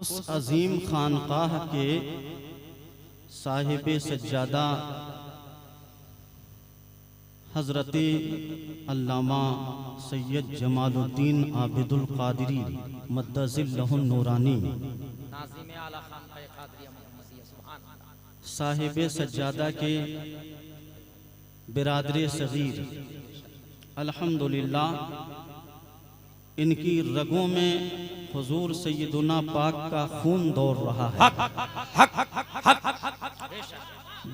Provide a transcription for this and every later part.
उस अजीम खानकाह के साहिब सज्जादा हज़रत अल्लामा सैयद जमालुद्दीन आबिदुल क़ादरी मद्दज़िल्लहुन नूरानी साहिब सज्जादा के बिरादर सगीर अल्हम्दुलिल्लाह इनकी रगों में हुजूर सैयदुना पाक का खून दौड़ रहा है।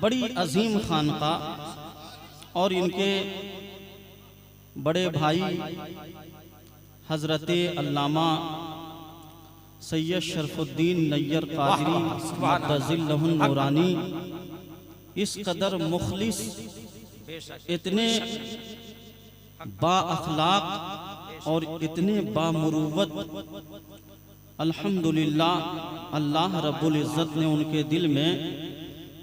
बड़ी अजीम खानका और इनके बड़े भाई हजरत अल्लामा सैयद शरफुद्दीन नैयर क़ादरी मद्दज़िल्लहुन नूरानी इस कदर मुखलिस, इतने बाअखलाक और इतने बामुरूवत, अल्हम्दुलिल्लाह अल्लाह रब्बुल इज़्ज़त ने उनके दिल में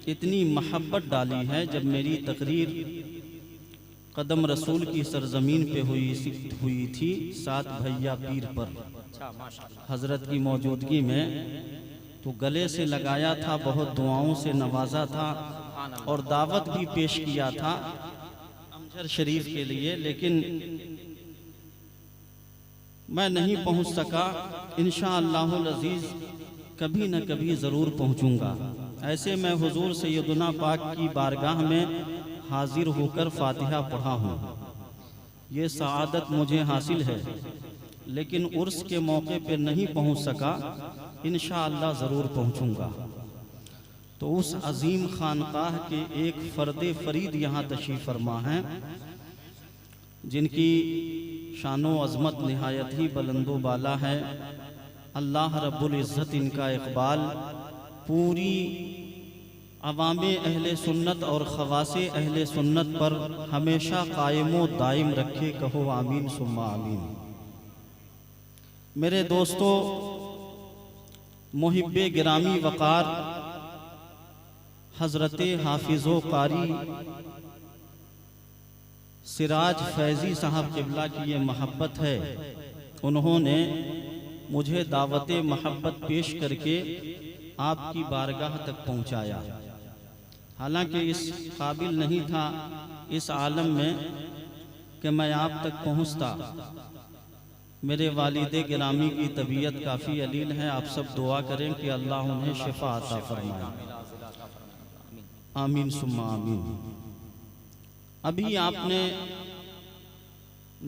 इतनी महब्बत डाली है। जब मेरी तकरीर कदम रसूल की सरजमीन पे हुई थी, सात भैया पीर पर हजरत की मौजूदगी में, तो गले से लगाया था, बहुत दुआओं से नवाजा था और दावत भी पेश किया था अमजर शरीफ के लिए, लेकिन मैं नहीं पहुंच सका। इंशाअल्लाहुल अज़ीज़ कभी न कभी ज़रूर पहुंचूंगा। ऐसे मैं हुजूर सैयदुना पाक की बारगाह में हाजिर होकर फातिहा पढ़ा हूँ। ये सआदत मुझे हासिल है, लेकिन उर्स के मौके पर नहीं पहुंच सका। इंशाअल्लाह ज़रूर पहुंचूंगा। तो उस अजीम खानकाह के एक फ़र्द फरीद यहाँ तशरीफ़ फरमा हैं, जिनकी शानो अज़मत निहायत ही बुलंदो बाला है। अल्लाह रब्बुल इज़्ज़त इनका इक़बाल पूरी अवामे अहले सुन्नत और ख़वासे अहले सुन्नत पर हमेशा कायमो दायम रखे। कहो आमीन सुम्मा आमीन। मेरे दोस्तों, मुहिब्बे गिरामी वक़ार हज़रत हाफिज़ो कारी सिराज फैज़ी साहब क़िबला की ये महब्बत है। उन्होंने मुझे दावत महब्बत पेश करके आपकी बारगाह तक पहुँचाया। हालांकि इस काबिल नहीं था इस आलम में कि मैं आप तक पहुँचता। मेरे वालिदे गिरामी की तबीयत काफ़ी अलील है। आप सब दुआ करें कि अल्लाह उन्हें शिफा अता फरमाए। आमीन सुम्मा आमीन। अभी आपने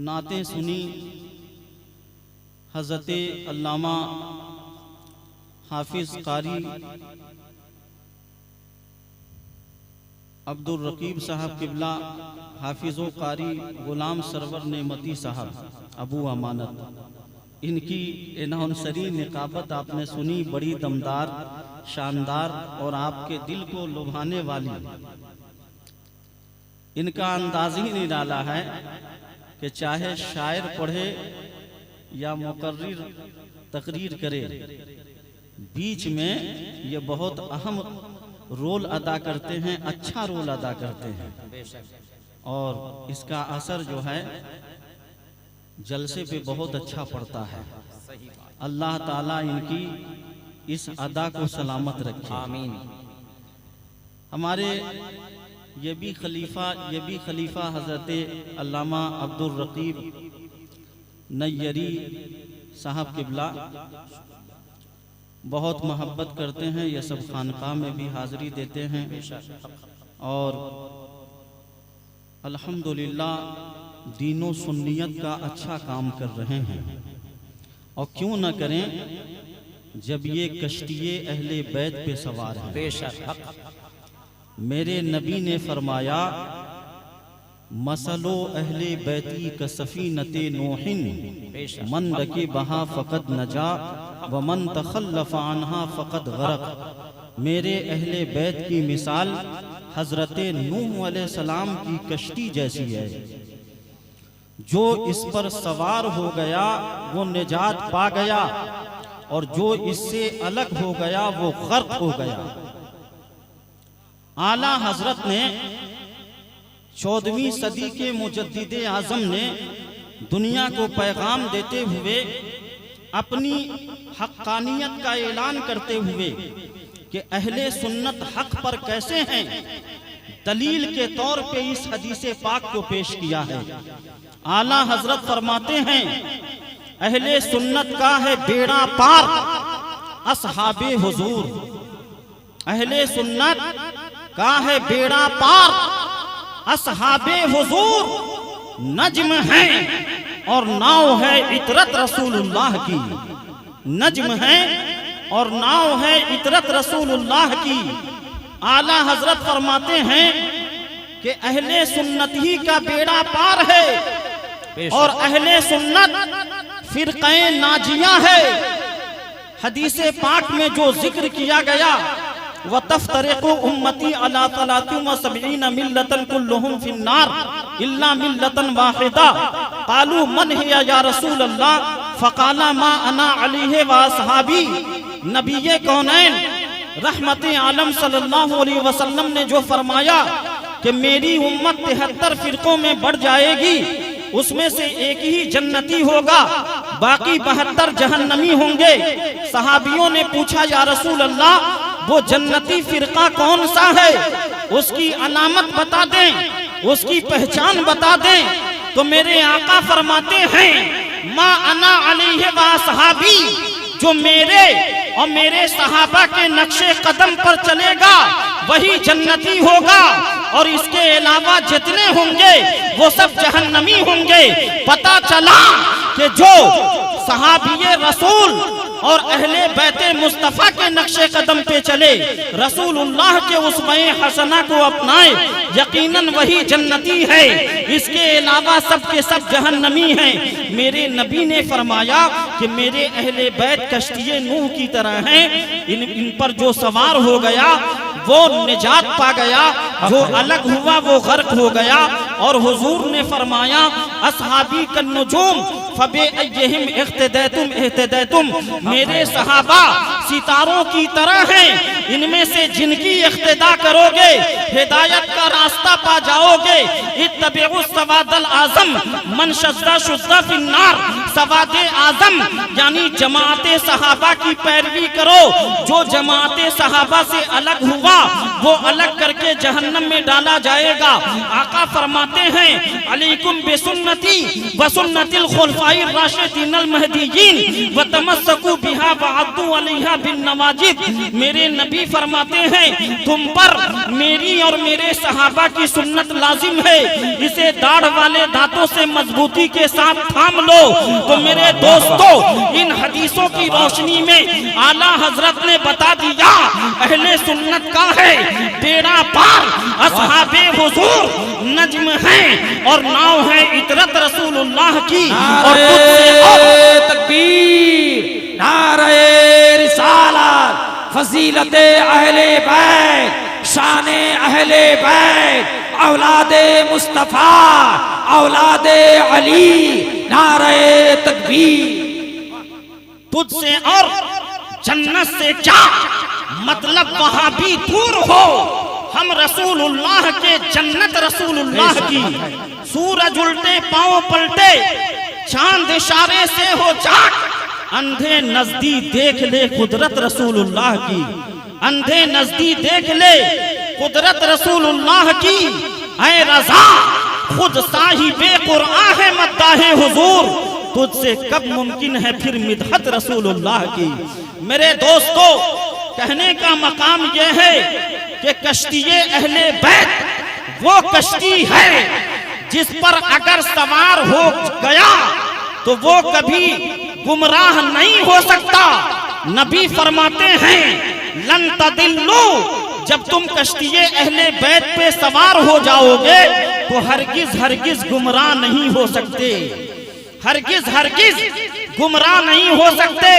नातें सुनी हज़रत अल्लामा हाफिज़ कारी अब्दुल रकीब साहब क़िबला, हाफिज़ो कारी गुलाम सरवर नेमती साहब अबू अमानत, इनकी इन्होंसरी निकाबत आपने सुनी। बड़ी दमदार, शानदार और आपके दिल को लुभाने वाली। इनका अंदाज़ ही नहीं डाला है कि चाहे शायर पढ़े या मुकर्रिर तकरीर करे, बीच में ये बहुत अहम रोल अदा करते हैं, अच्छा रोल अदा करते हैं। और इसका असर जो है जलसे पे बहुत अच्छा पड़ता है। अल्लाह ताला इनकी इस अदा को सलामत रखे। आमीन। हमारे ये भी खलीफा हज़रत अल्लामा अब्दुल रकीब नैयरी साहब क़िबला बहुत मोहब्बत करते हैं। ये सब खानकाह में भी हाज़िरी देते हैं और अल्हम्दुलिल्लाह दीनो सुन्नियत का अच्छा काम कर रहे हैं। और क्यों न करें जब ये कश्तिये अहले बैत पे सवार हैं। बेशक मेरे नबी ने फरमाया, मसलो अहले बैती का सफ़ीनते नूहिन मन रके बहा फ़क़द नजा व मन तखल्लफ़ अन्हा फ़क़द गरक़। मेरे अहले बैत की मिसाल हज़रत नूह अलैहिस्सलाम की कश्ती जैसी है। जो इस पर सवार हो गया वो निजात पा गया, और जो इससे अलग हो गया वो गर्क हो गया। आला हजरत ने 14वीं सदी के मुजद्दिदे आज़म ने दुनिया को पैगाम देते हुए अपनी हक्कानियत का ऐलान करते हुए कि अहले सुन्नत हक पर कैसे हैं, दलील के तौर पे इस हदीसे पाक को पेश किया है। आला हजरत फरमाते हैं, अहले सुन्नत का है बेड़ा पार असहाबे हुजूर। अहले सुन्नत का है बेड़ा पार असहाबे हुजूर। नज्म है और नाव है इतरत रसूलुल्लाह की। नज्म है और नाव है इतरत रसूलुल्लाह की। आला हजरत फरमाते हैं कि अहले सुन्नत ही का बेड़ा पार है और अहले सुन्नत फिरक़े नाजिया है। हदीसे पाक में जो जिक्र किया गया, व तफ्तरिक़ु उम्मती अला तलातिन व सबईन मिल्लतन कुल्लुहुम फिन्नार इल्ला मिल्लतन वाहिदा क़ालू मन हिया या रसूल अल्लाह फ़क़ाला मा अना अलैहि व अस्हाबी। नबीए कौनैन रहमते आलम सल्लल्लाहु अलैहि वसल्लम ने जो फरमाया कि मेरी उम्मत 73 फिरकों में बढ़ जाएगी, उसमें से एक ही जन्नती होगा, बाकी 72 जहन्नमी होंगे। सहाबियों ने पूछा, या रसूल अल्लाह, वो जन्नती फिरका कौन सा है, उसकी अलामत बता दें, उसकी पहचान बता दें। तो मेरे आका फरमाते हैं, मा अना अलैहि व अस्हाबी, जो मेरे और मेरे सहाबा के नक्शे कदम पर चलेगा वही जन्नती होगा, और इसके अलावा जितने होंगे वो सब जहन्नमी होंगे। पता चला कि जो सहाबिये रसूल और अहले बैते मुस्तफा के नक्शे कदम पे चले, रसूलुल्लाह के उस्वे हसना को अपनाए, यकीनन वही जन्नती है। इसके अलावा सब के सब जहन्नमी हैं। मेरे नबी ने फरमाया कि मेरे अहले बैत कश्तिये नूह की तरह हैं, इन पर जो सवार हो गया वो निजात पा गया, जो अलग हुआ वो गर्क हो गया। और हुजूर ने फरमाया, असहाबी कन्नुजूम फबे अय्यहिम इख्तदैतुम इख्तदैतुम, मेरे सहाबा सितारों की तरह हैं, इनमें से जिनकी इख्तिदा करोगे हिदायत का रास्ता पा जाओगे। इत्तबिउ सवादल आजम मन शज़्ज़ा शुज़्ज़ा फिन्नार, सवादे आजम यानी जमाते सहाबा की पैरवी करो। जो जमाते सहाबा से अलग हुआ वो अलग करके जहन्नम में डाला जाएगा। आका फरमाते हैं, अलैकुम बिसुन्नती व सुन्नतिल खुलफाइर राशिदीनल महदीयीन व तमस्सकू बिहा व अद्दू अलैहा बिन नवाजिद। मेरे नबी फरमाते हैं, तुम पर मेरी और मेरे सहाबा की सुन्नत लाजिम है, इसे दाढ़ वाले दांतों से मजबूती के साथ थाम लो। तो मेरे दोस्तों, इन हदीसों की रोशनी में आला हजरत ने बता दिया, अहले सुन्नत का है बेड़ा पार असहाबे हुजूर। नज्म है और नाव है इतरत रसूलुल्लाह की। और तकबीर, नारे रिसालत, फजीलते अहले बैत, शाने अहले बैत, औलादे मुस्तफा, औलादे अली, नारे तकबीर। तुझसे और जन्नत से क्या मतलब, वहां भी दूर हो, हम रसूलुल्लाह के जन्नत रसूलुल्लाह की। सूरज उल्टे पांव पलटे, चांद इशारे से हो जाग, अंधे नजदीक देख ले कुदरत रसूलुल्लाह की। अंधे नजदीक देख ले कुदरत रसूलुल्लाह की। ऐ रज़ा खुद साहिबे कुरआन है मद्दाहे हुजूर, तुझसे कब मुमकिन है फिर मिदहत रसूलुल्लाह की। मेरे दोस्तों, कहने का मकाम यह है कि कश्तिये अहले बैत वो कश्ती है जिस पर अगर सवार हो गया तो वो कभी गुमराह नहीं हो सकता। नबी फरमाते हैं, लन तदिल्लू, जब तुम कश्तिये अहले बैत पे सवार हो जाओगे तो हरगिज हरगिज गुमराह नहीं हो सकते, हरगिज हरगिज गुमराह नहीं हो सकते।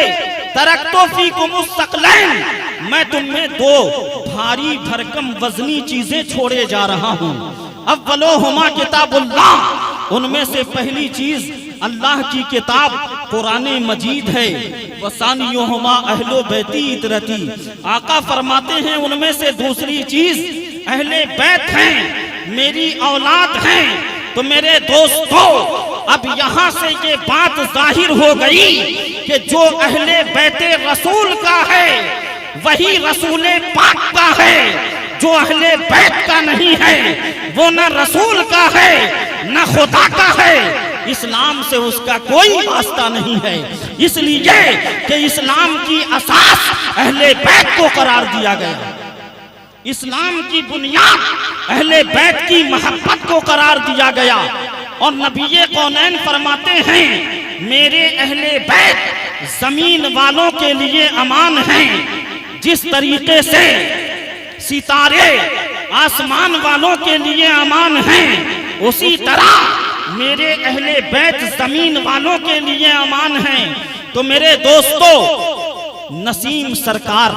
तरक्तो फीकुमुस सकलैन, मैं तुम्हें दो भारी भरकम वजनी चीजें छोड़े जा रहा हूँ। अव्वलोहुमा किताबुल्लाह, उनमें से पहली चीज अल्लाह की किताब कुरान मजीद है। वसानियोहुमा अहलो बैती इतरती, आका फरमाते हैं उनमें से दूसरी चीज अहले बैत हैं, मेरी औलाद हैं। तो मेरे दोस्तों अब यहाँ से ये बात जाहिर हो गई कि जो अहले बैते रसूल का है वही रसूले पाक का है, जो अहले बैत का नहीं है वो न रसूल का है न खुदा का है, इस्लाम से उसका कोई वास्ता नहीं है। इसलिए कि इस्लाम की असास अहले बैत को करार दिया गया, इस्लाम की बुनियाद अहले बैत की मोहब्बत को करार दिया गया। और नबी कौनैन फरमाते हैं मेरे अहले बैत जमीन वालों के लिए अमान हैं, जिस तरीके से सितारे आसमान वालों के लिए अमान हैं उसी तरह मेरे अहले बैत जमीन वालों के लिए अमान हैं। तो मेरे दोस्तों नसीम सरकार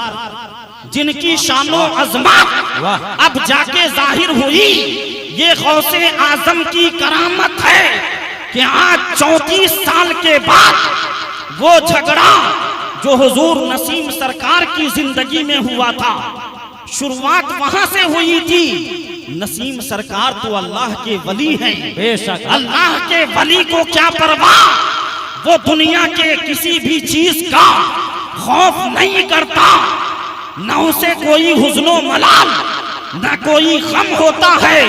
जिनकी शानो अजमत अब जाके जाहिर हुई, ये गौसे आजम की करामत है कि आज 34 साल के बाद वो झगड़ा जो हुजूर नसीम सरकार की जिंदगी में हुआ था शुरुआत वहां से हुई थी। नसीम सरकार तो अल्लाह के वली हैं, बेशक अल्लाह के वली को क्या परवाह, वो दुनिया के किसी भी चीज का खौफ नहीं करता, न उसे कोई हुज़्नो मलाल न कोई गम होता है।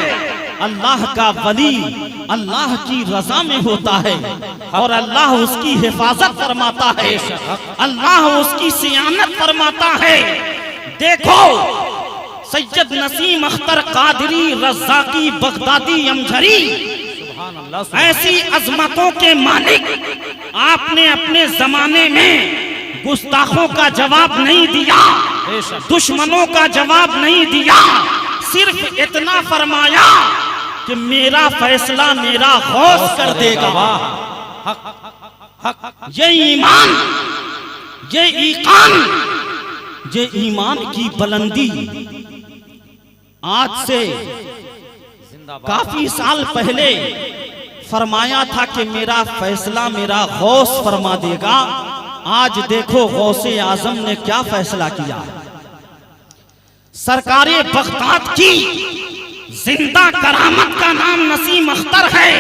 अल्लाह का वली अल्लाह की रजा में होता है और अल्लाह उसकी हिफाजत फरमाता है, अल्लाह उसकी सियानत फरमाता है। देखो सैयद नसीम अख्तर कादरी रज़ाकी बगदादी अमझरी ऐसी अजमतों के मालिक आपने अपने जमाने में गुस्ताखों का जवाब नहीं दिया, दुश्मनों का जवाब नहीं दिया, सिर्फ इतना फरमाया कि मेरा फैसला मेरा गौस कर देगा। ये ईमान, ये ईकान, ये ईमान की बुलंदी आज से काफी साल पहले फरमाया था कि मेरा फैसला मेरा गौस फरमा देगा। आज देखो गौसे आजम ने क्या फैसला किया। सरकारे बगदाद की जिंदा करामत का नाम नसीम अख्तर है,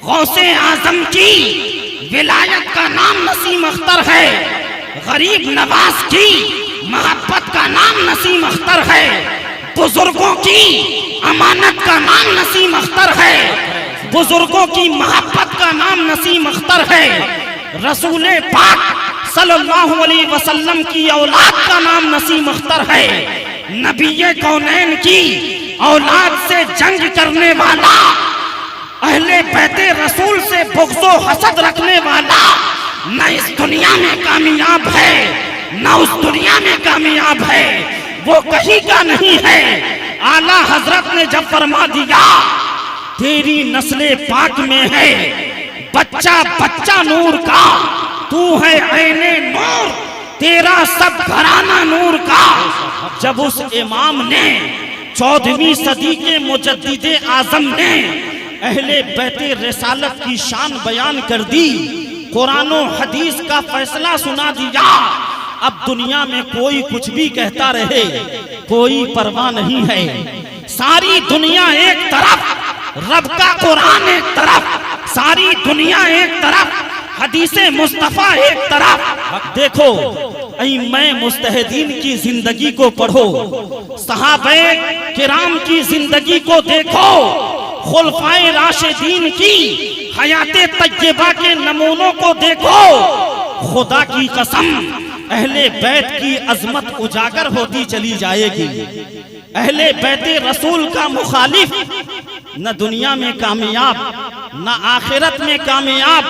गौसे आजम की विलायत का नाम नसीम अख्तर है, गरीब नवाज की मोहब्बत का नाम नसीम अख्तर है, बुजुर्गों की अमानत का नाम नसीम अख्तर है, बुजुर्गों की मोहब्बत का नाम नसीम अख्तर है, रसूले पाक सल्लल्लाहु अलैहि वसल्लम की औलाद का नाम नसीम अख्तर है, नबी कौनैन की औलाद से जंग करने वाला, अहले बैते रसूल से बुग़्ज़ो हसद रखने वाला न इस दुनिया में कामयाब है न उस दुनिया में कामयाब है, वो कहीं का नहीं है। आला हजरत ने जब फरमा दिया तेरी नस्ले पाक में है बच्चा बच्चा नूर का, तू है ऐने नूर, तेरा सब घराना नूर का। जब उस इमाम ने 14वीं सदी के मुजद्दिदे आजम ने अहले बैते रिसालत की शान बयान कर दी, कुरान और हदीस का फैसला सुना दिया, अब दुनिया में कोई कुछ भी कहता रहे कोई परवाह नहीं है। सारी दुनिया एक तरफ, रब का कुरान एक तरफ, सारी दुनिया एक तरफ, हदीसे मुस्तफा एक तरफ। देखो मैं मुस्तहदीन की जिंदगी को पढ़ो, सहाबे किराम की जिंदगी को देखो, खुलफाए राशिदीन की हयाते तय्यबा के नमूनों को देखो। खुदा की कसम अहले बैत की अजमत उजागर होती चली जाएगी। अहले बैते रसूल का मुखालिफ न दुनिया में कामयाब न आखिरत में कामयाब,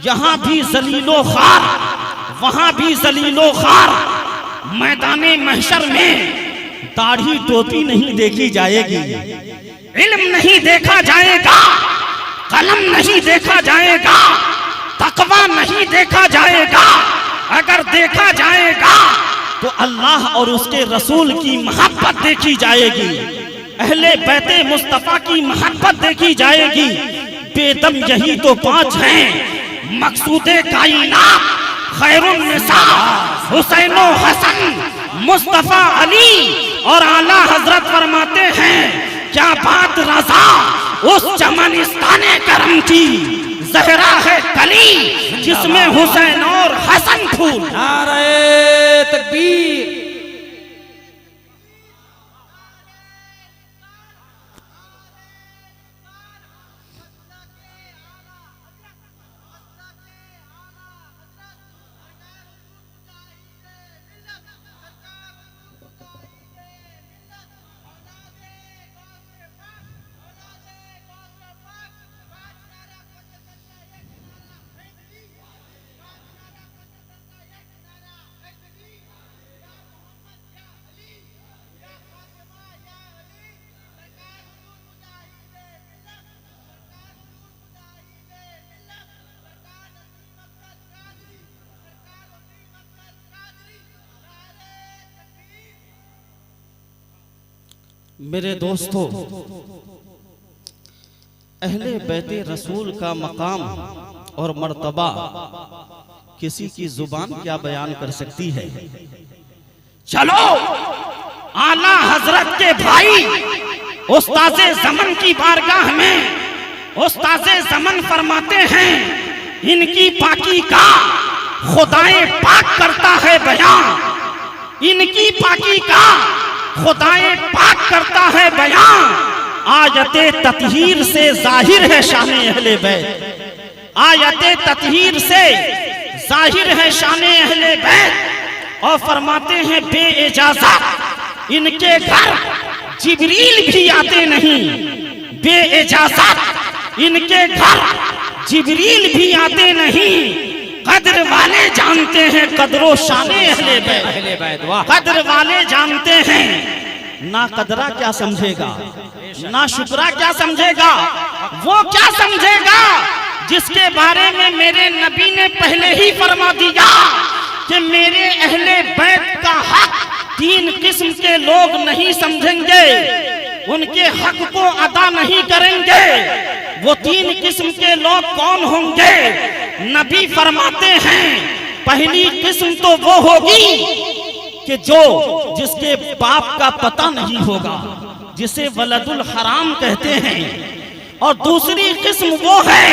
यहाँ भी जलीलो खार वहाँ भी जलीलो खार। मैदाने महशर में दाढ़ी टोपी नहीं देखी जाएगी, इल्म नहीं देखा जाएगा, कलम नहीं देखा जाएगा, तकवा नहीं देखा जाएगा। अगर देखा जाएगा तो अल्लाह और उसके रसूल की मोहब्बत देखी जाएगी, अहले बैते मुस्तफा की मोहब्बत देखी जाएगी। बेदम यही तो 5 हैं मकसूदे कायनात, खैरुन निसा हुसैन व हसन मुस्तफा अली। और आला हजरत फरमाते हैं क्या बात रजा उस चमनिस्ताने करम की जहरा है कली जिसमें हुसैन और हसन फूल। नारे तकबीर। मेरे दोस्तों, अहले बैते रसूल का मकाम और मर्तबा किसी की जुबान क्या बयान कर सकती है। चलो आला हजरत के भाई उस्ताज़े ज़मन की बारगाह में उस्ताज़े ज़मन फरमाते हैं, इनकी पाकी का खुदाए पाक करता है बयान, इनकी पाकी का खुदाए पाक करता है बयान। आयते ततहीर से जाहिर है शान अहले बैत, आयते ततहीर से जाहिर है शान अहले बैत। और फरमाते हैं बे इजाजत इनके घर जिब्रील भी आते नहीं, बे इजाजत इनके घर जिब्रील भी आते नहीं। कद्र वाले जानते हैं कद्रो शाने अहले बैत, कद्र वाले जानते हैं। ना कदरा क्या समझेगा, ना शुक्रा क्या समझेगा, वो क्या समझेगा जिसके बारे में मेरे नबी ने पहले ही फरमा दिया कि मेरे अहले बैत का हक तीन किस्म के लोग नहीं समझेंगे, उनके हक को अदा नहीं करेंगे। वो तीन किस्म के लोग कौन होंगे? नबी फरमाते हैं पहली किस्म तो वो होगी कि जो जिसके बाप का पता नहीं होगा, जिसे वलदुल हराम कहते हैं। और दूसरी किस्म वो है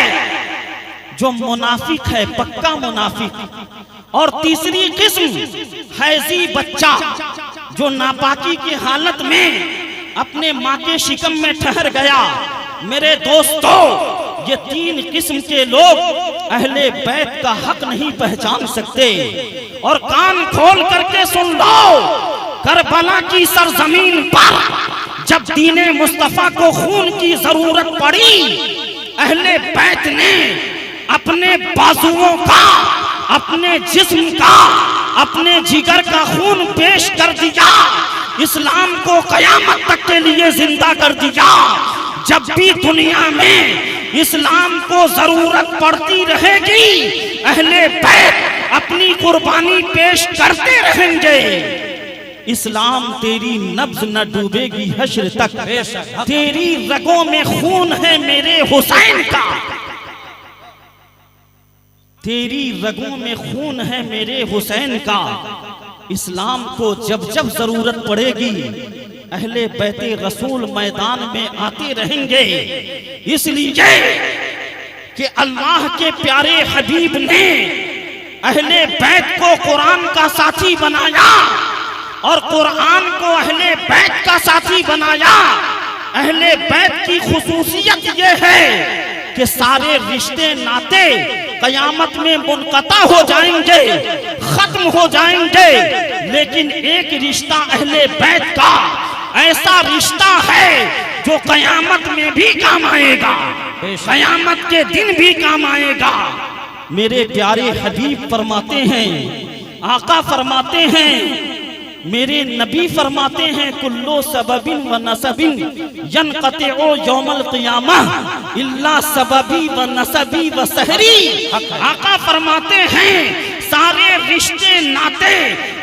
जो मुनाफिक है, पक्का मुनाफिक। और तीसरी किस्म हैजी बच्चा जो नापाकी की हालत में अपने माँ के शिकम में ठहर गया। मेरे दोस्तों, ये तीन किस्म के लोग अहले बैत का हक नहीं पहचान सकते। और कान खोल करके सुन लो, करबला की सरजमीन पर जब दीने मुस्तफा को खून की जरूरत पड़ी, अहले बैत ने अपने बाजुओं का, अपने जिस्म का, अपने जिगर का खून पेश कर दिया, इस्लाम को कयामत तक के लिए जिंदा कर दिया। जब भी दुनिया में इस्लाम को जरूरत पड़ती रहेगी, अहले बैत अपनी कुर्बानी पेश करते रहेंगे। इस्लाम तेरी नब्ज न डूबेगी हश्र तक, तेरी रगों में खून है मेरे हुसैन का, तेरी रगों में खून है मेरे हुसैन का। इस्लाम को जब जब जरूरत पड़ेगी, अहले बैते रसूल मैदान में आते रहेंगे। इसलिए कि अल्लाह के प्यारे हबीब ने अहले बैत को कुरान का साथी बनाया और कुरान को अहले बैत का साथी बनाया। अहले बैत की खुसूसियत यह है कि सारे रिश्ते नाते कयामत में मुनक़ता हो जाएंगे, खत्म हो जाएंगे, लेकिन एक रिश्ता अहले बैत का ऐसा रिश्ता है जो कयामत में भी काम आएगा, कयामत के दिन भी काम आएगा। मेरे प्यारे हबीब फरमाते हैं, आका फरमाते हैं, मेरे नबी फरमाते हैं, कुल्लो सबबिन व नसबिन यनक़तिउ यौमल क़ियामह इल्ला सबबी व नसबी व सहरी। आका फरमाते हैं सारे रिश्ते नाते,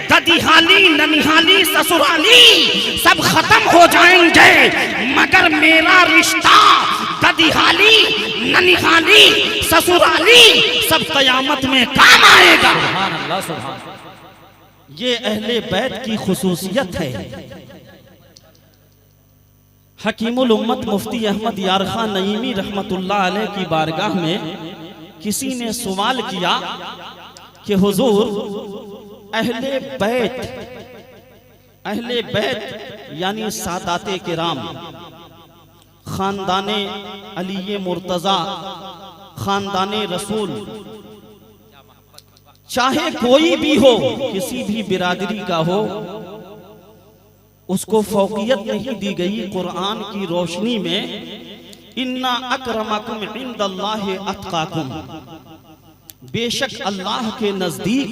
ददिहाली, ननिहाली, ससुराली सब खत्म हो जाएंगे, मगर मेरा रिश्ता ददिहाली, ननिहाली, ससुराली सब कयामत में काम आएगा। ये अहले बैत की खुसूसियत है। हकीमुल उम्मत मुफ्ती अहमद यार खान नईमी रहमतुल्लाह अलैह की बारगाह में किसी ने सवाल किया कि हुजूर अहले बैत यानी सादाते किराम, खानदाने अली मुर्तजा, खानदाने रसूल, चाहे कोई भी हो, किसी भी बिरादरी का हो, उसको फौकियत नहीं दी गई। कुरान की रोशनी में इन्ना अक्रमकुम इंदल्लाहि अत्काकुम, बेशक अल्लाह के नजदीक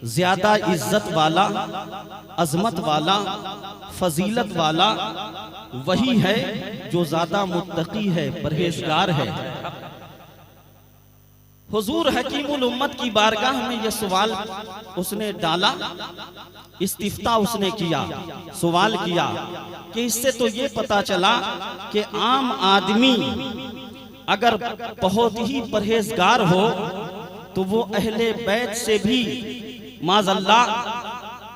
ज्यादा इज्जत वाला, अजमत वाला, फजीलत वाला वही है जो ज्यादा मुत्तकी है, परहेजगार है। हुजूर हकीमुल उम्मत की बारगाह में यह सवाल उसने डाला, इस्तिफ्ता उसने किया, सवाल किया कि इससे तो ये पता चला कि आम आदमी अगर बहुत ही परहेजगार हो तो वो अहले बैत से भी माज़अल्लाह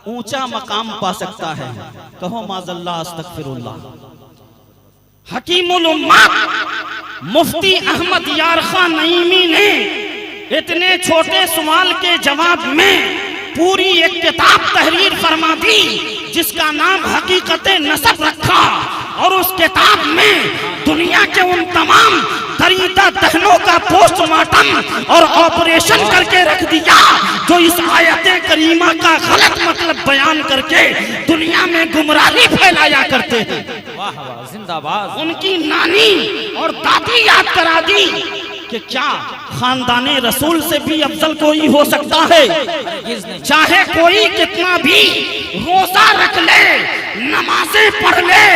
ऊंचा मकाम पा सकता है। कहो माज़अल्लाह, अस्तगफिरुल्लाह। हकीमुल उम्मत मुफ्ती अहमद यार खान नईमी ने इतने छोटे सवाल के जवाब में पूरी एक किताब तहरीर फरमा दी जिसका नाम हकीकत नसब रखा, और उस किताब में दुनिया के उन तमाम दरीदा दहनों का पोस्टमार्टम और ऑपरेशन करके रख दिया जो इस आयत करीमा का गलत मतलब बयान करके दुनिया में गुमराही फैलाया करते हैं। वाह वाह, जिंदाबाद। उनकी नानी और दादी याद करा दी कि क्या खानदाने रसूल से भी अफजल कोई हो सकता है? चाहे कोई कितना भी रोजा रख ले, नमाजें पढ़ ले,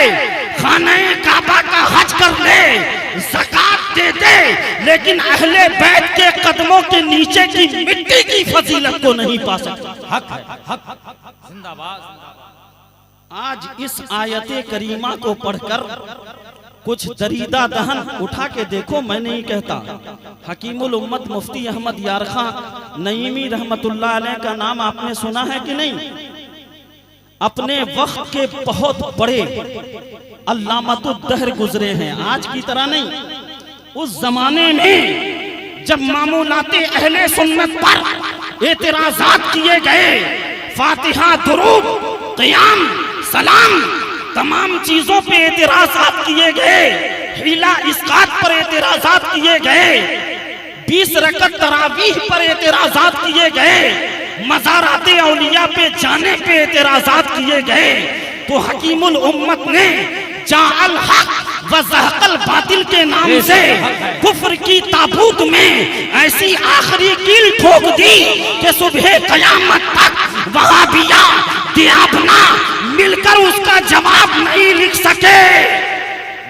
खाने काबा का हज कर ले, ज़कात दे दे, लेकिन अहले बैत के कदमों के नीचे की मिट्टी की फजीलत को नहीं पा सकता। हक है, हक, जिंदाबाद। आज इस आयते करीमा को पढ़कर कुछ दरीदा दहन उठा के देखो, मैं नहीं कहता। हकीमुल उम्मत मुफ्ती अहमद यार खान नईमी रहमतुल्लाह अलैह का नाम आपने सुना है कि नहीं? अपने वक्त के बहुत बड़े अल्लामतुद्दहर गुजरे हैं, आज की तरह नहीं। उस जमाने में जब मामूलाते अहले सुन्नत पर एतराजात किए गए, फातिहा, दुरूद, क़ियाम, सलाम, तमाम चीजों पे एतराजात किए गए, हिला इस्कात पर एतराजात किए गए, 20 रकत तरावीह पर एतराजात किए गए, मज़ाराते औलिया पे जाने पे एतराजात किए गए, तो हकीमुल उम्मत ने जाअल हक व ज़हक़ल बातिल के नाम से कुफ्र की ताबूत में ऐसी आखिरी कील ठोक दी कि सुबह क़यामत तक वहाबिया दियाबना मिलकर उसका जवाब नहीं लिख सके।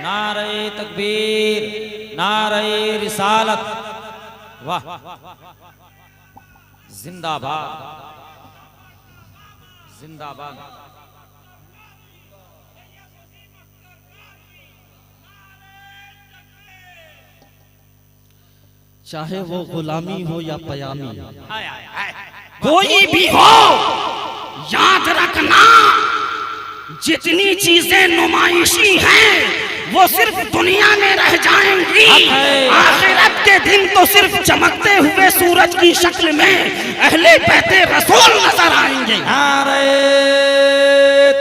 नारे तकबीर, नारे रिसालत, वाह, जिंदाबाद, जिंदाबाद। चाहे वो गुलामी हो या पयामी, कोई भी हो, याद रखना जितनी चीजें नुमाइशी हैं वो सिर्फ दुनिया में रह जाएंगी, आखिरत के दिन तो सिर्फ चमकते हुए सूरज की शक्ल में अहले बैते रसूल नजर आएंगे। नारे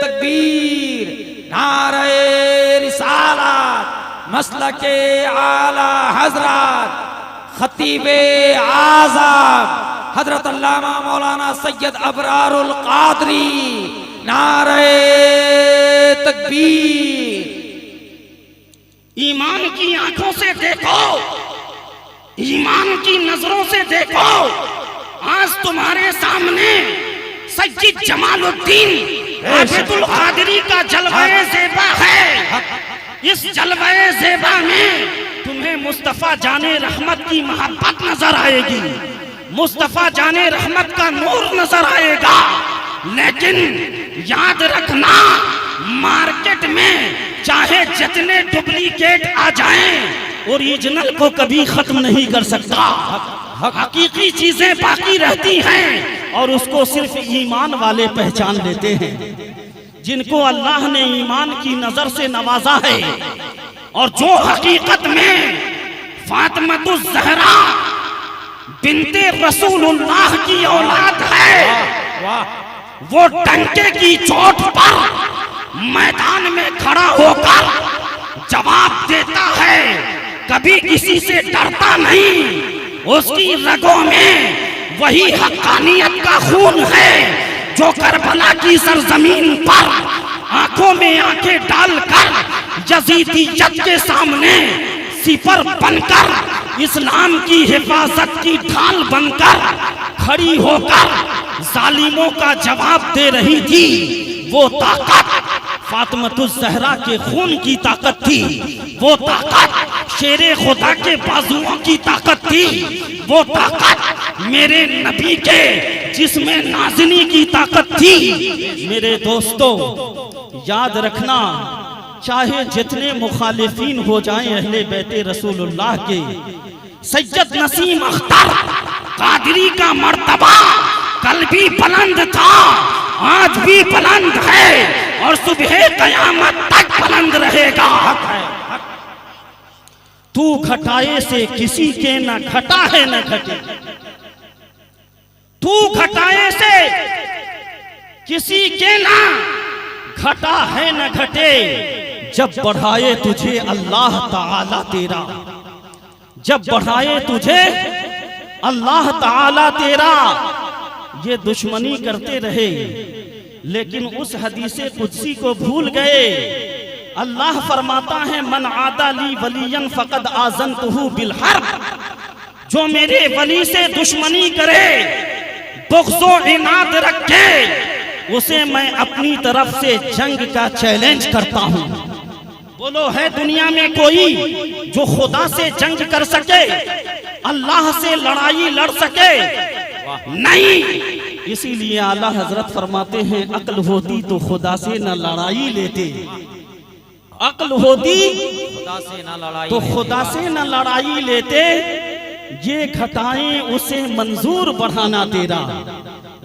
तकबीर, नारे रिसालत, मसलके आला हजरत खतीबे आज़म हजरत अल्लामा मौलाना सैयद अबरारुल कादरी, नारे तकबीर। ईमान की आंखों से देखो, ईमान की नजरों से देखो, आज तुम्हारे सामने सैयद जमालुद्दीन आबिदुल कादरी का जलवाए ज़ेबा है। इस जलवाए ज़ेबा में तुम्हें मुस्तफा जाने रहमत की मोहब्बत नजर आएगी, मुस्तफा जाने रहमत का नूर नजर आएगा। लेकिन याद रखना, मार्केट में चाहे जितने डुप्लीकेट आ जाएं, ओरिजिनल को कभी खत्म नहीं कर सकता। हकीकी चीजें बाकी रहती हैं और उसको सिर्फ ईमान वाले पहचान लेते हैं। जिनको अल्लाह ने ईमान की नजर से नवाजा है और जो हकीकत में फातिमतुज ज़हरा बिन्ते रसूलुल्लाह की औलाद है, वो डंके की चोट पर मैदान में खड़ा होकर जवाब देता है, कभी किसी से डरता नहीं। उसकी रगों में वही हक्कानियत का खून है जो करबला की सरजमीन पर आंखों में आंखें डालकर यजीदियत के सामने सिपर बनकर इस्लाम की हिफाजत की ढाल बनकर खड़ी होकर जालिमों का जवाब दे रही थी। वो ताकत फातिमतुज ज़हरा के खून की ताकत थी, वो ताकत शेरे खुदा के बाजुओं की ताकत थी, वो ताकत मेरे नबी के जिसमें नाज़नी की ताकत थी। मेरे दोस्तों, याद रखना, चाहे जितने मुखालिफीन हो जाएं अहले बैते रसूलुल्लाह के, सैयद नसीम अख्तर कादरी का मर्तबा कल भी बुलंद था, आज भी बुलंद है और सुबह कयामत तक बुलंद रहेगा। तू घटाए से किसी के न घटा है न घटे, तू घटाए से किसी के ना घटा है न घटे। जब बढ़ाए तुझे अल्लाह ताला तेरा, जब बढ़ाए तुझे अल्लाह ताला तेरा। ये दुश्मनी करते रहे लेकिन उस हदीसे कुदसी को भूल गए। अल्लाह फरमाता है, मन आदा ली वलियन फकद आज़नतुहु बिल हर्ब। जो मेरे वली से दुश्मनी करे, बुग़्ज़ो इनाद रखे, उसे मैं अपनी तरफ से जंग का चैलेंज करता हूं। बोलो, है दुनिया में कोई जो खुदा से जंग कर सके, अल्लाह से लड़ाई लड़ सके? नहीं। इसीलिए आला हजरत फरमाते हैं, अक्ल होती तो खुदा से न लड़ाई लेते, अक्ल होती तो खुदा से न लड़ाई लेते। ये घटाएं उसे मंजूर बढ़ाना तेरा,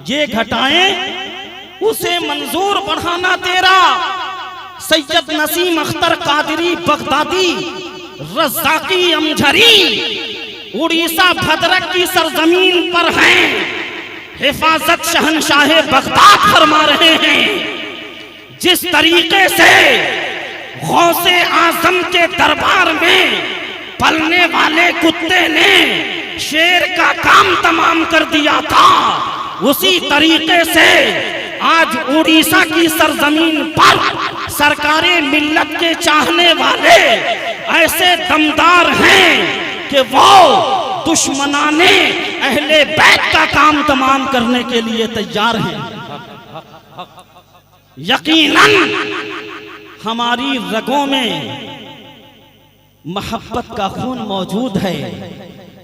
ये घटाएं उसे मंजूर बढ़ाना तेरा। सैयद नसीम अख्तर कादरी बगदादी, रज़ाकी अमझरी उड़ीसा भद्रक की सरजमीन पर हैं, हिफाजत शहनशाह बगदाद फरमा रहे हैं। जिस तरीके से गौसे आजम के दरबार में पलने वाले कुत्ते ने शेर का काम तमाम कर दिया था, उसी तरीके से आज उड़ीसा की सरजमीन पर सरकारे मिल्लत के चाहने वाले ऐसे दमदार हैं कि वो दुश्मनाने अहले बैत का काम तमाम करने के लिए तैयार हैं। यकीनन हमारी रगों में मोहब्बत का खून मौजूद है,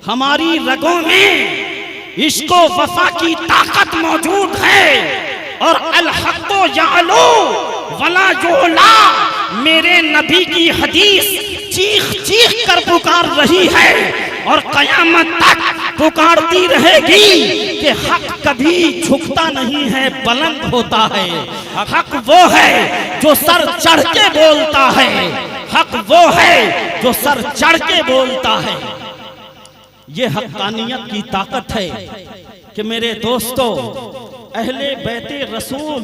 हमारी रगों में इश्क व वफा की ताकत मौजूद है। और अल हक़्क़ु यालू वला युला, मेरे नबी की हदीस चीख चीख कर पुकार रही है और कयामत तक पुकारती रहेगी कि हक कभी झुकता नहीं है, बुलंद होता है। हक वो है जो सर चढ़ के बोलता है, हक वो है जो सर चढ़ के बोलता है। ये हक्कानियत की ताकत है कि मेरे दोस्तों, अहले बैते रसूल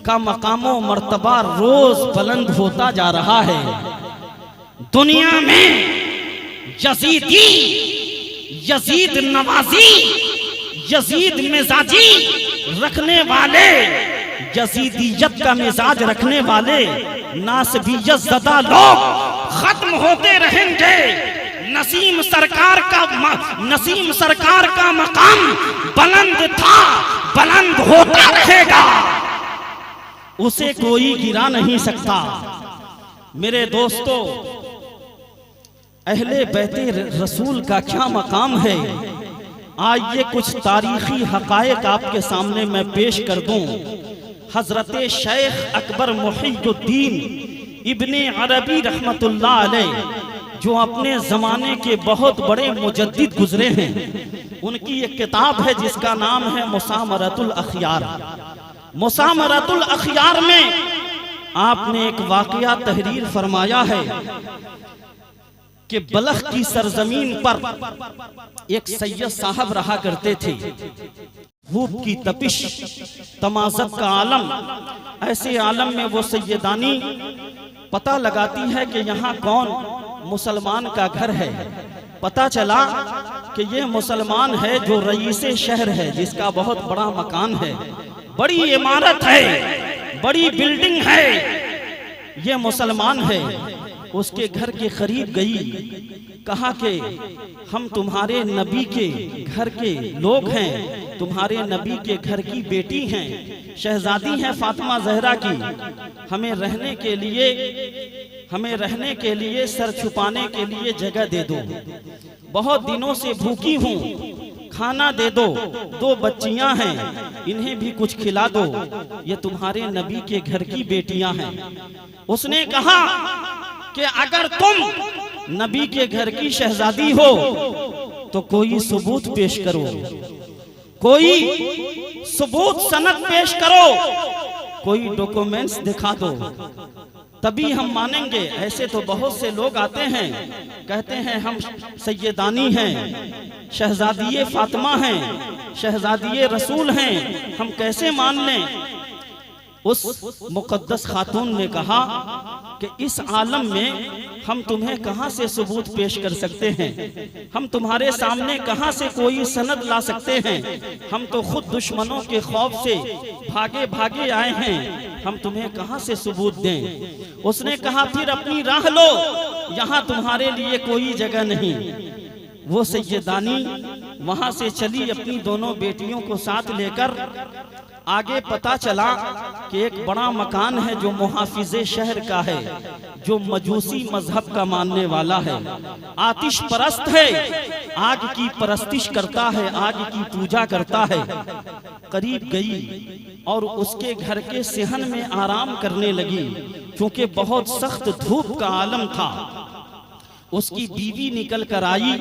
का मकामो मर्तबा रोज बुलंद होता जा रहा है। दुनिया में यजीदी, यजीद नवाजी, यजीद मिजाजी रखने वाले, यजीदियत का मिजाज रखने वाले नासबियत ज़दा लोग खत्म होते रहेंगे। नसीम सरकार का मकाम बुलंद था, बुलंद होता रहेगा, उसे कोई गिरा नहीं सकता। मेरे दोस्तों, अहले बैते रसूल का क्या मकाम है, आइए कुछ तारीखी हकायक आपके सामने मैं पेश कर दूं। हजरत शेख अकबर मुहियुद्दीन इब्ने अरबी रहमतुल्लाह अलैह, जो अपने ज़माने के बहुत बड़े मुजद्दिद गुजरे हैं, उनकी एक किताब है जिसका नाम है मुसामरतुल अखयार। मुसामरतुल अखयार में आपने एक वाकया तहरीर फरमाया है कि बलख की सरजमीन पर एक सैयद साहब रहा करते थे। धूप की तपिश, तमाज़त का आलम, ऐसे आलम में वो सैयदानी पता लगाती है कि यहाँ कौन मुसलमान का घर है। पता चला कि ये मुसलमान है जो रईसे शहर है, जिसका बहुत बड़ा मकान है, बड़ी इमारत है, बड़ी बिल्डिंग है, ये मुसलमान है। उसके घर के करीब गई, कहा कि हम तुम्हारे नबी के घर के लोग हैं, तुम्हारे नबी के घर की बेटी हैं, शहजादी हैं फातिमा जहरा की, हमें रहने के लिए सर छुपाने के लिए जगह दे दो, बहुत दिनों से भूखी हूँ, खाना दे दो, 2 बच्चियां हैं, इन्हें भी कुछ खिला दो, ये तुम्हारे नबी के घर की बेटियां हैं। उसने कहा कि अगर तुम नबी के घर की शहजादी हो तो कोई सबूत पेश करो, कोई सबूत सनद पेश करो, कोई डॉक्यूमेंट्स दिखा दो, तभी हम मानेंगे। ऐसे तो बहुत से लोग आते हैं, कहते हैं हम सैयदानी हैं, शहजादी फातिमा हैं, शहजादी रसूल हैं, हम कैसे मान लें। उस मुकद्दस खातून ने कहा कि इस आलम में हम तुम्हें कहां से सबूत पेश कर सकते हैं, हम तुम्हारे सामने कहां से कोई सनद ला सकते हैं, हम तो खुद दुश्मनों के खौफ से भागे भागे आए हैं, हम तुम्हें कहां से सबूत दें। उसने कहा फिर अपनी राह लो, यहाँ तुम्हारे लिए कोई जगह नहीं। वो सैयदानी वहां से चली अपनी दोनों बेटियों को साथ लेकर। आगे पता चला कि एक बड़ा मकान है जो मुहाफिजे शहर का है, जो मजूसी मजहब का मानने वाला है, आतिश परस्त है, आग की परस्तिश करता है, आग की पूजा करता है। करीब गई और उसके घर के सेहन में आराम करने लगी, क्योंकि बहुत सख्त धूप का आलम था। उसकी बीवी निकल कर आई,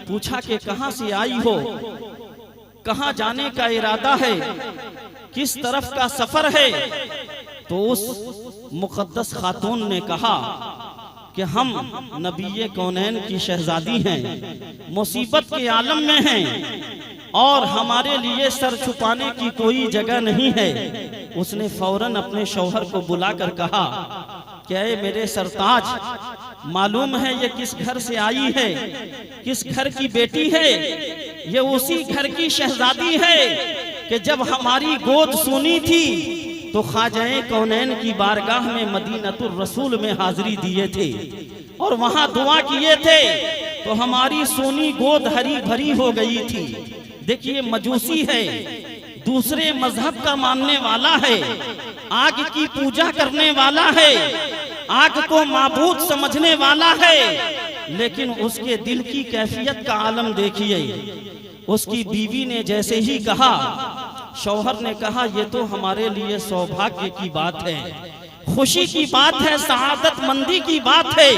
पूछा कि कहां से आई हो, कहां जाने का इरादा है, किस तरफ का सफर है। तो उस मुकद्दस खातून ने कहा कि हम नबी कौनैन की शहजादी हैं, मुसीबत के आलम में हैं और हमारे लिए सर छुपाने की कोई जगह नहीं है। उसने फौरन अपने शौहर को बुलाकर कहा कि ऐ मेरे सरताज, मालूम है ये किस घर से आई है, किस घर की बेटी है। ये उसी घर की शहजादी है कि जब हमारी गोद सुनी थी तो ख्वाजा कौनैन की बारगाह में मदीनतुर रसूल में हाजिरी दिए थे और वहां दुआ किए थे, तो हमारी सोनी गोद हरी भरी हो गई थी। देखिए मजूसी है, दूसरे मजहब का मानने वाला है, आग की पूजा करने वाला है, आग को माबूद समझने वाला है, लेकिन उसके दिल की कैफियत का आलम देखिए। उसकी बीवी ने जैसे ही कहा, शौहर ने कहा ये तो हमारे लिए सौभाग्य की बात है, खुशी की बात है, सआदत मंदी की बात है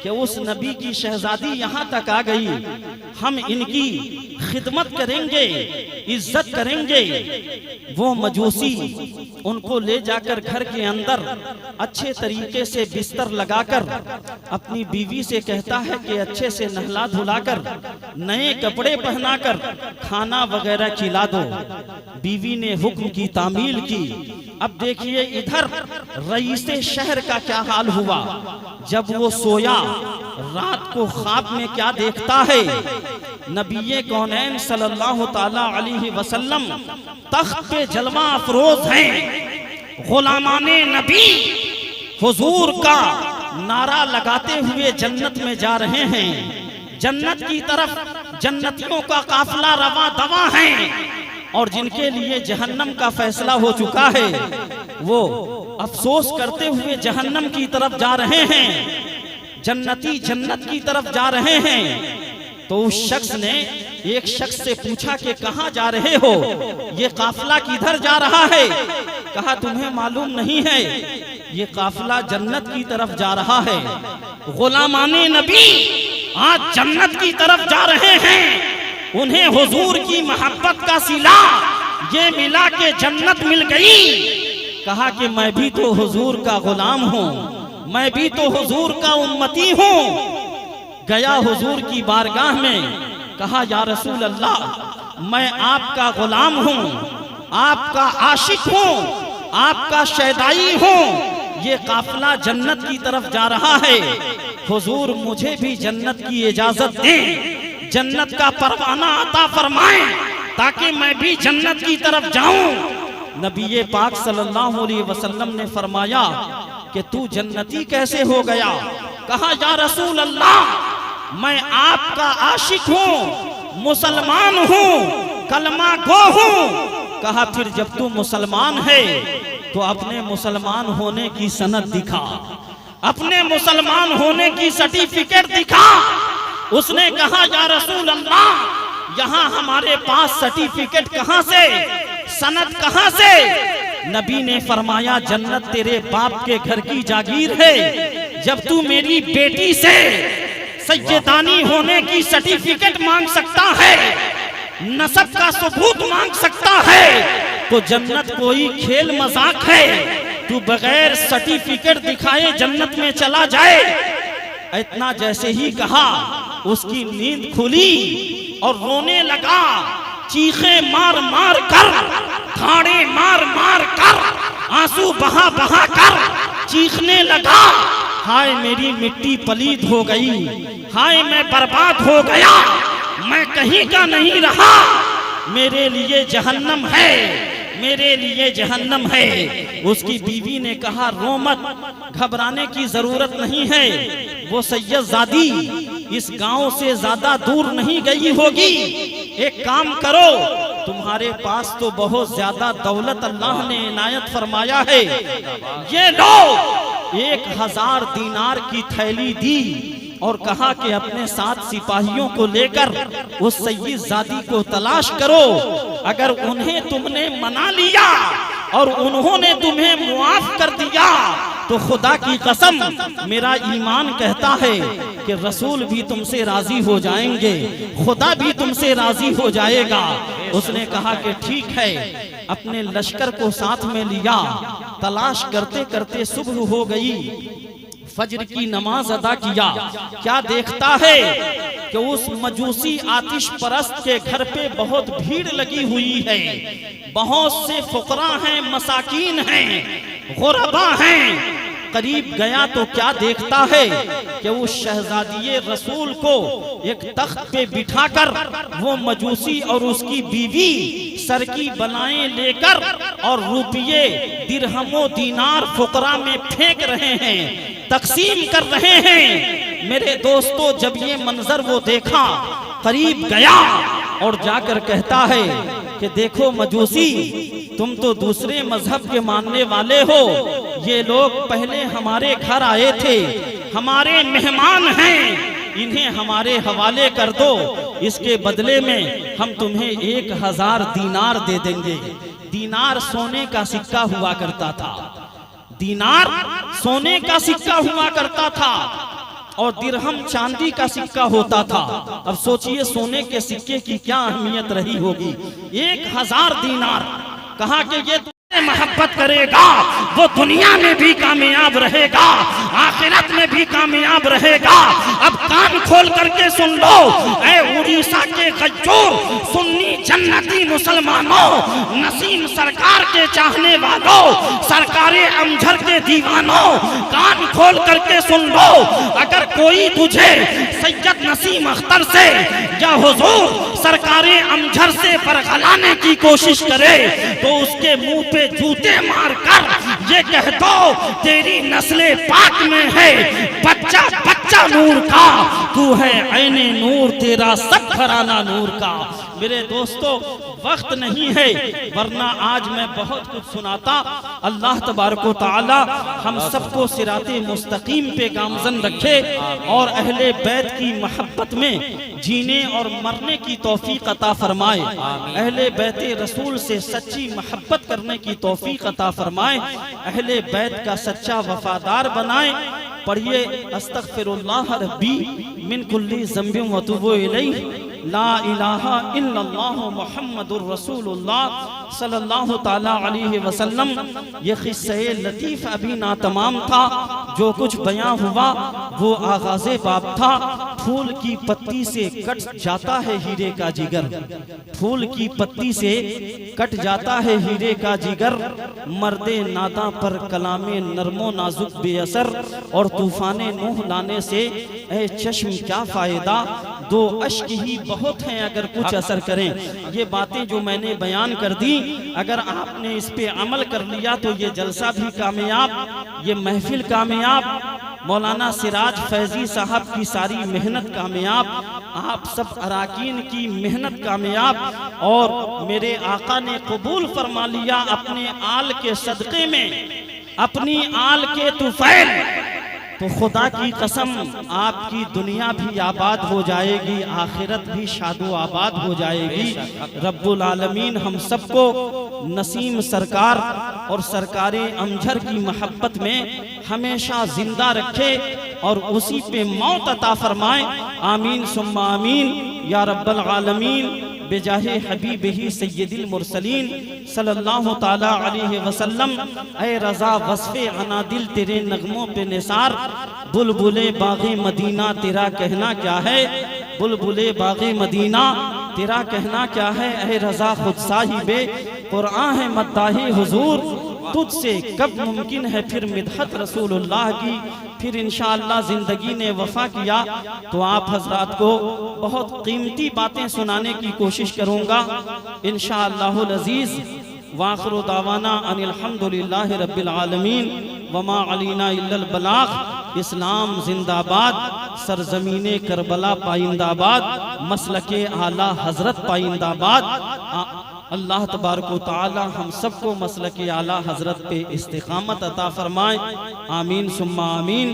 कि उस नबी की शहजादी यहाँ तक आ गई। हम इनकी खिदमत करेंगे, इज्जत करेंगे। वो मजूसी उनको ले जाकर घर के अंदर अच्छे तरीके से बिस्तर लगाकर अपनी बीवी से कहता है कि अच्छे से नहला धुलाकर, नए कपड़े पहनाकर खाना वगैरह खिला दो। बीवी ने हुक्म की तामील की। अब देखिए इधर रईसे शहर का क्या हाल हुआ। जब वो सोया, रात को ख्वाब में क्या देखता है, नबी कौनैन सल्लल्लाहु ताला अलैहि वसल्लम तख्त पे जलवा अफरोज हैं, गुलामाने नबी हुजूर का नारा लगाते हुए जन्नत में जा रहे हैं। जन्नत की तरफ जन्नतियों का काफिला रवा दवा है और जिनके लिए जहन्नम का फैसला हो चुका है वो अफसोस करते हुए जहन्नम की तरफ जा रहे हैं। जन्नती जन्नत की तरफ जा रहे हैं। तो उस शख्स ने एक शख्स से पूछा कि कहां जा रहे हो, ये काफिला किधर जा रहा है। कहा तुम्हें मालूम नहीं है, ये काफिला जन्नत की तरफ जा रहा है। गुलामाने नबी आज जन्नत की तरफ जा रहे हैं। उन्हें हुजूर की मोहब्बत का सिला ये मिला के जन्नत मिल गई। कहा कि मैं भी तो हुजूर का गुलाम हूँ, मैं भी तो हुजूर का उम्मती हूँ। गया हुजूर की बारगाह में, कहा या रसूल अल्लाह मैं आपका गुलाम हूँ, आपका आशिक हूँ, आपका शैदाई हूँ। ये काफिला जन्नत की तरफ जा रहा है, हुजूर मुझे भी जन्नत की इजाजत दें, जन्नत का परवाना अता फरमाएं ताकि मैं भी जन्नत की तरफ जाऊं। नबी पाक सल्लल्लाहु अलैहि वसल्लम ने फरमाया कि तू जन्नती कैसे हो गया? कहा या रसूल अल्लाह मैं आपका आशिक हूँ, मुसलमान हूँ, कलमा गो हूँ। कहा फिर जब तू मुसलमान है तो अपने मुसलमान होने की सनद दिखा, अपने मुसलमान होने की सर्टिफिकेट दिखा। उसने कहा या रसूल अल्लाह यहाँ हमारे पास सर्टिफिकेट कहाँ से, सनद कहाँ से? नबी ने फरमाया जन्नत तेरे बाप के घर की जागीर है। जब तू मेरी बेटी से सैयदानी होने की सर्टिफिकेट मांग सकता है, नसब का सबूत मांग सकता है, तो जन्नत कोई खेल मजाक है? तू बगैर सर्टिफिकेट दिखाए जन्नत में चला जाए? इतना जैसे ही कहा उसकी नींद खुली और रोने लगा, चीखे मार मार कर, धाड़े मार मार कर, आंसू बहा बहा कर चीखने लगा, हाय मेरी मिट्टी पलीद हो गई, हाय मैं बर्बाद हो गया, मैं कहीं का नहीं रहा, मेरे लिए जहन्नम है, मेरे लिए जहन्नम है। उसकी बीवी ने कहा रो मत, घबराने की जरूरत नहीं है, वो सैयदजादी इस गांव से ज्यादा दूर नहीं गई होगी। एक काम करो, तुम्हारे पास तो बहुत ज्यादा दौलत अल्लाह ने इनायत फरमाया है, ये लो 1000 दीनार की थैली दी और कहा कि अपने 7 सिपाहियों को लेकर उस सैयदजादी को तलाश करो। अगर उन्हें तुमने मना लिया और उन्होंने तुम्हें मुआफ कर दिया तो खुदा की कसम मेरा ईमान कहता है कि रसूल भी तुमसे राजी हो जाएंगे, खुदा भी तुमसे राजी हो जाएगा। उसने कहा कि ठीक है, अपने लश्कर को साथ में लिया, तलाश करते करते सुबह हो गई, फजर की नमाज अदा किया। क्या देखता है कि उस मजूसी आतिश परस्त के घर पे बहुत भीड़ लगी हुई है, बहुत से फुकरा हैं, मसाकीन हैं, गुरबा हैं। करीब गया तो क्या देखता है कि उस शहजादी रसूल को एक तख्त पे बिठाकर वो मजूसी और उसकी बीवी सर की बनाएं लेकर और रुपये दिरहमो दीनार फुकरा में फेंक रहे हैं, तकसीम कर रहे हैं। मेरे दोस्तों, जब ये मंजर वो देखा, करीब गया और जाकर कहता है कि देखो मजूसी, तुम तो दूसरे मजहब के मानने वाले हो, ये लोग पहले हमारे घर आए थे, हमारे मेहमान हैं, इन्हें हमारे हवाले कर दो, इसके बदले में हम तुम्हें 1000 दीनार दे देंगे। दीनार सोने का सिक्का हुआ करता था, दीनार सोने का सिक्का हुआ करता था और दिरहम चांदी का सिक्का होता था। अब सोचिए सोने के सिक्के की क्या अहमियत रही होगी। 1000 दीनार। कहा कि ये मोहब्बत करेगा वो दुनिया में भी कामयाब रहेगा, आखिरत में भी कामयाब रहेगा। अब कान खोल करके सुन लो, ऐ उड़ीसा के गज्जोर सुन्नी जन्नती मुसलमानों, नसीम सरकार के चाहने वालों, सरकारे अमजर के दीवानों, कान खोल करके सुन लो। अगर कोई तुझे सैयद नसीम अख्तर से या हुजूर सरकारे अमजर से बरगलाने की कोशिश करे तो उसके मुंह पे जूते मारकर ये कह दो तेरी नस्ले पाक में है, बच्चा बच्चा नूर का, तू है ऐने नूर, तेरा सब घराना नूर का। मेरे दोस्तों, वक्त नहीं है वरना आज मैं बहुत कुछ सुनाता। अल्लाह तबारक व तआला हम सबको सिराते मुस्तकीम पे गामजन रखे और अहले बैत की मोहब्बत में जीने और मरने की तौफीक अता फरमाए, अहले बैत रसूल से सच्ची मोहब्बत करने की तौफीक अता फरमाए, अहले बैत का सच्चा वफादार बनाए। पढ़िए अस्तगफिरुल्लाह रब्बी मिन कुल्ली ज़ंबिन व अतूबु इलैह। ला इलाहा इल्लल्लाह मुहम्मदुर रसूलुल्लाह सल्लल्लाहु ताला अलैहि वसल्लम। ये किस्सा लतीफ़ अभी ना तमाम था, जो कुछ बयां हुआ वो आगाज़े बाब था। फूल की पत्ती से कट जाता है हीरे का जिगर, फूल की पत्ती से कट जाता है हीरे का जिगर, मर्दे नादा पर कलामे नरमो नाजुक बेअसर, और तूफाने नूह लाने से ए चश्म क्या फायदा, दो अश्क ही बहुत हैं अगर कुछ असर करें। ये बातें जो मैंने बयान कर दी, अगर आपने इस पे अमल कर लिया तो ये जलसा भी कामयाब, ये महफिल कामयाब, मौलाना सिराज फैजी साहब की सारी मेहनत कामयाब, आप सब अराकीन की मेहनत कामयाब, और मेरे आका ने कबूल फरमा लिया अपने आल के सदक़े में, अपनी आल के तुफैल। तो खुदा की कसम आपकी दुनिया भी आबाद हो जाएगी, आखिरत भी शादो आबाद हो जाएगी। रब्बुल आलमीन हम सबको नसीम सरकार और सरकारे अमजर की मोहब्बत में हमेशा जिंदा रखे और उसी पे मौत अता फरमाए। आमीन सुम्मा आमीन या रब्बल आलमीन बेजाहे हबीबिही सय्यदिल मुरसलीन सल्लल्लाहु ताला अलैहि वसल्लम। ऐ रज़ा वस्फ़े अनादिल तेरे नगमों पे निसार, बुलबुले बाग़े मदीना तेरा कहना क्या है, बुलबुले बाग़े मदीना तेरा कहना क्या है। ऐ रज़ा खुद साहिबे कुरान है मद्दाहे हुजूर, तुझसे कब मुमकिन है फिर मिदहत रसूलुल्लाह की। फिर इंशाअल्लाह जिंदगी ने वफा किया तो आप हजरात को बहुत कीमती बातें सुनाने की कोशिश करूंगा इंशाअल्लाहुल अजीज। वाखिरु दावाना अनिल हम्दुलिल्लाहि रब्बिल आलमीन वमा अलीना इल्लल बलाग। इस्लाम जिंदाबाद, सरजमीने करबला पाइंदाबाद, मसलके आला हजरत पाइंदाबाद। अल्लाह तबारक व तआला हम सबको मसलके आला हजरत पे इस्तिकामत अता फरमाए। आमीन सुम्मा आमीन।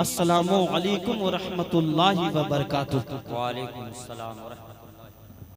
अस्सलामु अलैकुम व रहमतुल्लाहि व बरकातुहू। वालेकुम अस्सलाम व रहमतुल्लाह।